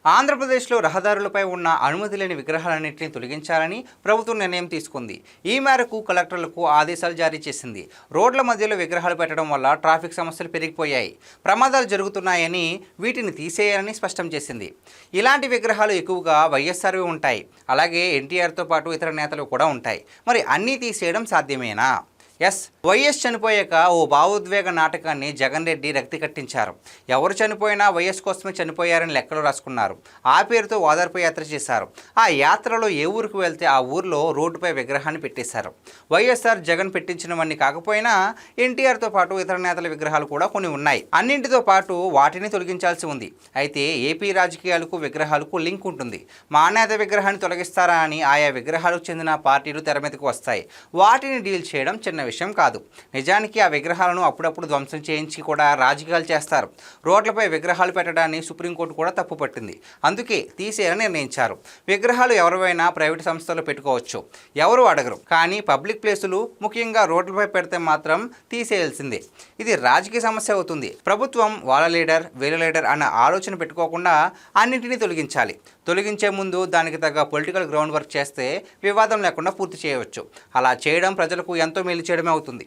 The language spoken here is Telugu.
ఆంధ్రప్రదేశ్లో రహదారులపై ఉన్న అనుమతి లేని విగ్రహాలన్నింటినీ తొలగించాలని ప్రభుత్వం నిర్ణయం తీసుకుంది. ఈ మేరకు కలెక్టర్లకు ఆదేశాలు జారీ చేసింది. రోడ్ల మధ్యలో విగ్రహాలు పెట్టడం వల్ల ట్రాఫిక్ సమస్యలు పెరిగిపోయాయి, ప్రమాదాలు జరుగుతున్నాయని వీటిని తీసేయాలని స్పష్టం చేసింది. ఇలాంటి విగ్రహాలు ఎక్కువగా వైఎస్ఆర్వి ఉంటాయి, అలాగే ఎన్టీఆర్తో పాటు ఇతర నేతలు కూడా ఉంటాయి. మరి అన్నీ తీసేయడం సాధ్యమేనా? వైఎస్ చనిపోయాక ఓ భావోద్వేగ నాటకాన్ని జగన్ రెడ్డి రక్తి కట్టించారు. ఎవరు చనిపోయినా వైఎస్ కోసమే చనిపోయారని లెక్కలు రాసుకున్నారు. ఆ పేరుతో ఓదార్పు యాత్ర చేశారు. ఆ యాత్రలో ఏ ఊరికి వెళ్తే ఆ ఊరిలో రోడ్డుపై విగ్రహాన్ని పెట్టేశారు. వైఎస్ఆర్ జగన్ పెట్టించినవన్నీ కాకపోయినా ఎన్టీఆర్తో పాటు ఇతర నేతల విగ్రహాలు కూడా కొన్ని ఉన్నాయి. అన్నింటితో పాటు వాటిని తొలగించాల్సి ఉంది. అయితే ఏపీ రాజకీయాలకు విగ్రహాలకు లింక్ ఉంటుంది. మా నేత విగ్రహాన్ని తొలగిస్తారా అని ఆయా విగ్రహాలకు చెందిన పార్టీలు తెర మీదకు వస్తాయి. వాటిని డీల్ చేయడం చిన్న విషయం కాదు. నిజానికి ఆ విగ్రహాలను అప్పుడప్పుడు ధ్వంసం చేయించి కూడా రాజకీయాలు చేస్తారు. రోడ్లపై విగ్రహాలు పెట్టడాన్ని సుప్రీంకోర్టు కూడా తప్పుపట్టింది. అందుకే తీసేయాలని నిర్ణయించారు. విగ్రహాలు ఎవరైనా ప్రైవేట్ సంస్థల్లో పెట్టుకోవచ్చు, ఎవరు అడగరు. కానీ పబ్లిక్ ప్లేసులు, ముఖ్యంగా రోడ్లపై పెడితే మాత్రం తీసేయాల్సిందే. ఇది రాజకీయ సమస్య అవుతుంది. ప్రభుత్వం వాళ్ళ లీడర్ వీళ్ళ లీడర్ అన్న ఆలోచన పెట్టుకోకుండా అన్నింటినీ తొలగించాలి. తొలగించే ముందు దానికి తగ్గ పొలిటికల్ గ్రౌండ్ వర్క్ చేస్తే వివాదం లేకుండా పూర్తి చేయవచ్చు. అలా చేయడం ప్రజలకు ఎంతో మేలు చేయడమే అవుతుంది.